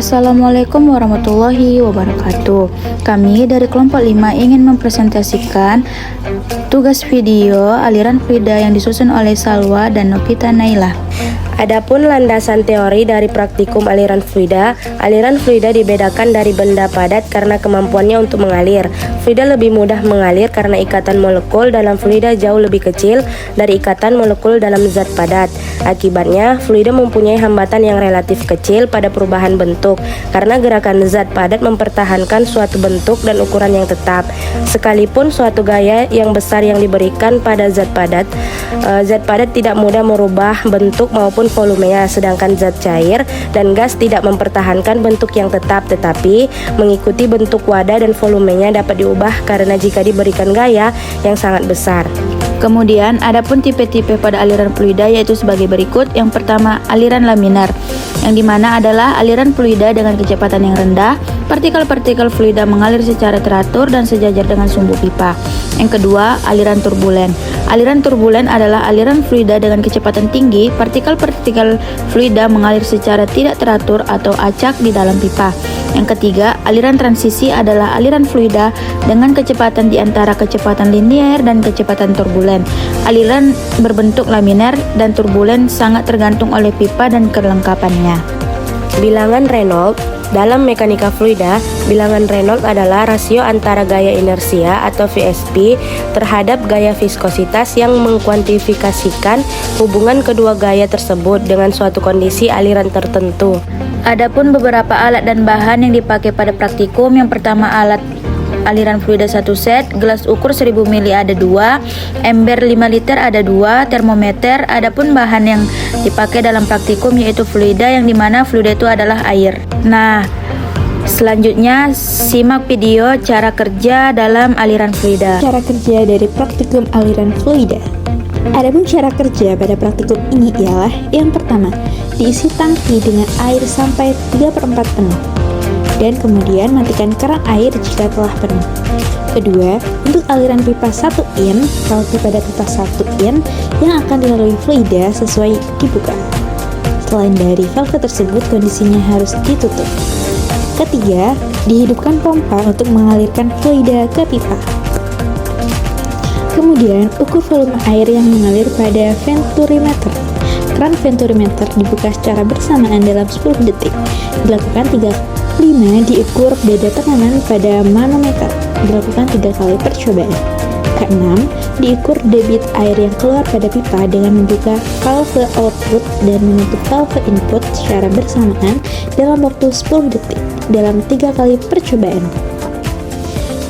Assalamualaikum warahmatullahi wabarakatuh. Kami dari kelompok 5 ingin mempresentasikan tugas video aliran fluida yang disusun oleh Salwa dan Novita Nailah. Adapun landasan teori dari praktikum aliran fluida dibedakan dari benda padat karena kemampuannya untuk mengalir. Fluida lebih mudah mengalir karena ikatan molekul dalam fluida jauh lebih kecil dari ikatan molekul dalam zat padat. Akibatnya, fluida mempunyai hambatan yang relatif kecil pada perubahan bentuk karena gerakan zat padat mempertahankan suatu bentuk dan ukuran yang tetap. Sekalipun suatu gaya yang besar yang diberikan pada zat padat tidak mudah merubah bentuk maupun volumenya, sedangkan zat cair dan gas tidak mempertahankan bentuk yang tetap, tetapi mengikuti bentuk wadah dan volumenya dapat diubah karena jika diberikan gaya yang sangat besar. Kemudian, adapun tipe-tipe pada aliran fluida yaitu sebagai berikut. Yang pertama, aliran laminar, yang dimana adalah aliran fluida dengan kecepatan yang rendah. Partikel-partikel fluida mengalir secara teratur dan sejajar dengan sumbu pipa. Yang kedua, aliran turbulen. Aliran turbulen adalah aliran fluida dengan kecepatan tinggi. Partikel-partikel fluida mengalir secara tidak teratur atau acak di dalam pipa. Yang ketiga, aliran transisi adalah aliran fluida dengan kecepatan di antara kecepatan linier dan kecepatan turbulen. Aliran berbentuk laminar dan turbulen sangat tergantung oleh pipa dan kelengkapannya. Bilangan Reynolds. Dalam mekanika fluida, bilangan Reynolds adalah rasio antara gaya inersia atau VSP terhadap gaya viskositas yang mengkuantifikasikan hubungan kedua gaya tersebut dengan suatu kondisi aliran tertentu. Adapun beberapa alat dan bahan yang dipakai pada praktikum, yang pertama alat aliran fluida 1 set, gelas ukur 1000 ml ada 2, ember 5 liter ada 2, termometer. Adapun bahan yang dipakai dalam praktikum yaitu fluida, yang dimana fluida itu adalah air. Nah, selanjutnya simak video cara kerja dalam aliran fluida. Cara kerja dari praktikum aliran fluida. Adapun cara kerja pada praktikum ini ialah: yang pertama, diisi tangki dengan air sampai 3/4 penuh, dan kemudian matikan keran air jika telah penuh. Kedua, untuk aliran pipa 1 in, valve pada pipa 1 in yang akan dilalui fluida sesuai dibuka. Selain dari valve tersebut, kondisinya harus ditutup. Ketiga, dihidupkan pompa untuk mengalirkan fluida ke pipa. Kemudian, ukur volume air yang mengalir pada venturimeter. Keran venturimeter dibuka secara bersamaan dalam 10 detik. Dilakukan 5, diukur beda tekanan pada manometer. Dilakukan 3 kali percobaan. Ke-6, diukur debit air yang keluar pada pipa dengan membuka valve output dan menutup valve input secara bersamaan dalam waktu 10 detik dalam 3 kali percobaan.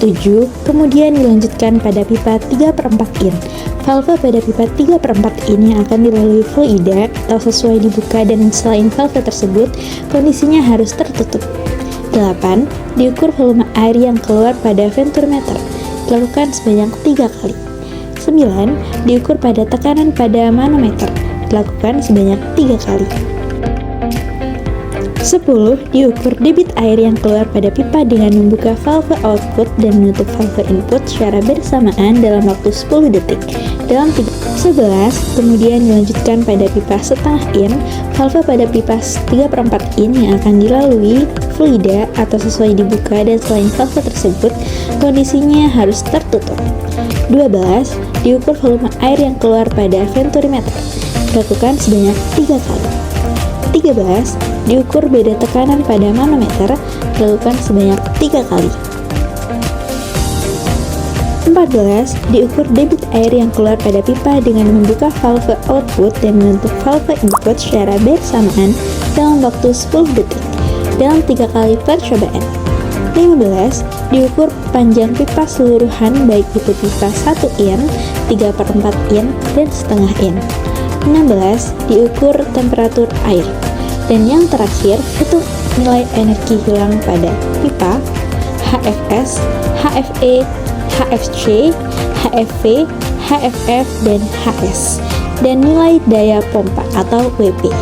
7, kemudian dilanjutkan pada pipa 3/4 in. Valve pada pipa 3/4 in yang akan dilalui fluida atau sesuai dibuka, dan selain valve tersebut, kondisinya harus tertutup. 8, diukur volume air yang keluar pada venturimeter. Dilakukan sebanyak 3 kali. 9, diukur pada tekanan pada manometer. Dilakukan sebanyak 3 kali. 10, diukur debit air yang keluar pada pipa dengan membuka valve output dan menutup valve input secara bersamaan dalam waktu 10 detik dalam 11, kemudian dilanjutkan pada pipa setengah in. Valve pada pipa 3/4 in yang akan dilalui fluida atau sesuai dibuka, dan selain valve tersebut, kondisinya harus tertutup. 12, diukur volume air yang keluar pada venturimeter. Dilakukan sebanyak 3 kali. 13, diukur beda tekanan pada manometer. Dilakukan sebanyak 3 kali. 14, diukur debit air yang keluar pada pipa dengan membuka valve output dan menutup valve input secara bersamaan dalam waktu 10 detik dalam 3 kali percobaan. 15, diukur panjang pipa seluruhan baik itu pipa 1 in, 3/4 in, dan setengah in. 16, diukur temperatur air. Dan yang terakhir itu nilai energi hilang pada pipa, HFS, HFE, HFC, HFV, HFF, dan HS, dan nilai daya pompa atau WP.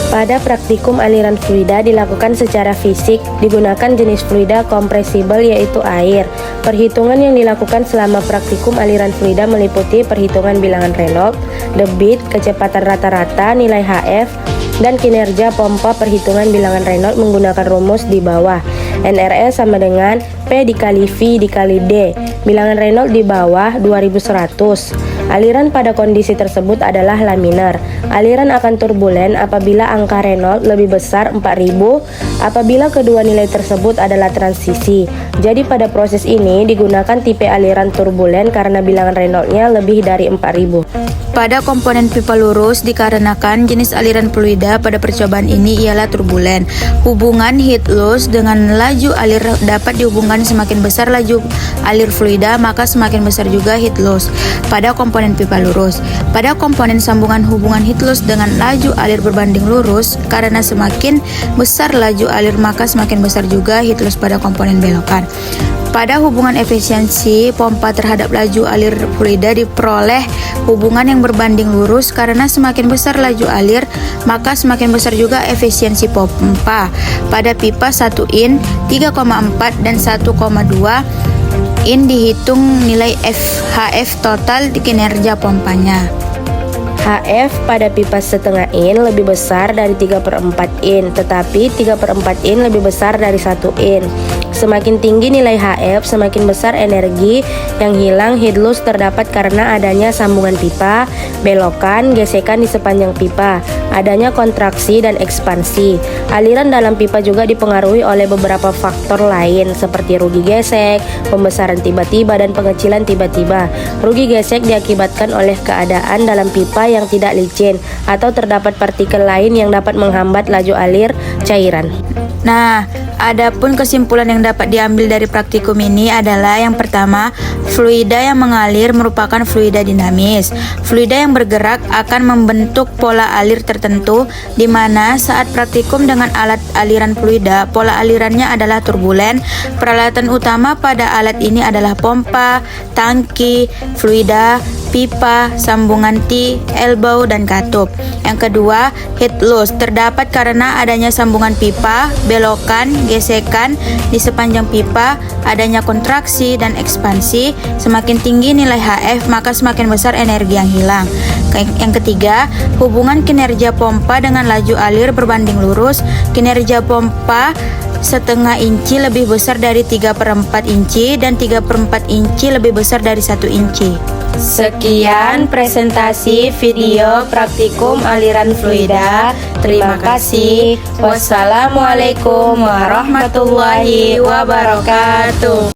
Pada praktikum aliran fluida dilakukan secara fisik, digunakan jenis fluida kompresibel yaitu air. Perhitungan yang dilakukan selama praktikum aliran fluida meliputi perhitungan bilangan Reynolds, debit, kecepatan rata-rata, nilai HF, dan kinerja pompa. Perhitungan bilangan Reynolds menggunakan rumus di bawah. NRS sama dengan P dikali V dikali D. Bilangan Reynolds di bawah 2100. Aliran pada kondisi tersebut adalah laminar. Aliran akan turbulen apabila angka Reynolds lebih besar 4000 apabila kedua nilai tersebut adalah transisi. Jadi pada proses ini digunakan tipe aliran turbulen karena bilangan Reynolds-nya lebih dari 4000. Pada komponen pipa lurus dikarenakan jenis aliran fluida pada percobaan ini ialah turbulen. Hubungan heat loss dengan laju alir dapat dihubungkan semakin besar laju alir fluida maka semakin besar juga heat loss pada komponen pipa lurus. Pada komponen sambungan hubungan heat loss dengan laju alir berbanding lurus karena semakin besar laju alir maka semakin besar juga heat loss pada komponen belokan. Pada hubungan efisiensi pompa terhadap laju alir fluida diperoleh hubungan yang berbanding lurus karena semakin besar laju alir maka semakin besar juga efisiensi pompa. Pada pipa 1 in, 3,4 dan 1,2 in dihitung nilai HF total di kinerja pompanya. HF pada pipa setengah in lebih besar dari 3/4 in, tetapi 3/4 in lebih besar dari 1 in. Semakin tinggi nilai HF, semakin besar energi yang hilang heat loss terdapat karena adanya sambungan pipa, belokan, gesekan di sepanjang pipa, adanya kontraksi dan ekspansi. Aliran dalam pipa juga dipengaruhi oleh beberapa faktor lain seperti rugi gesek, pembesaran tiba-tiba dan pengecilan tiba-tiba. Rugi gesek diakibatkan oleh keadaan dalam pipa yang tidak licin atau terdapat partikel lain yang dapat menghambat laju alir cairan. Nah, adapun kesimpulan yang dapat diambil dari praktikum ini adalah yang pertama, fluida yang mengalir merupakan fluida dinamis. Fluida yang bergerak akan membentuk pola alir tertentu di mana saat praktikum dengan alat aliran fluida, pola alirannya adalah turbulen. Peralatan utama pada alat ini adalah pompa, tangki, fluida, pipa, sambungan T, elbow, dan katup. Yang kedua, heat loss terdapat karena adanya sambungan pipa, belokan, gesekan di sepanjang pipa, adanya kontraksi dan ekspansi. Semakin tinggi nilai HF, maka semakin besar energi yang hilang. Yang ketiga, hubungan kinerja pompa dengan laju alir berbanding lurus. Kinerja pompa setengah inci lebih besar dari 3/4 inci dan 3/4 inci lebih besar dari 1 inci. Sekian presentasi video praktikum aliran fluida. Terima kasih. Wassalamualaikum warahmatullahi wabarakatuh.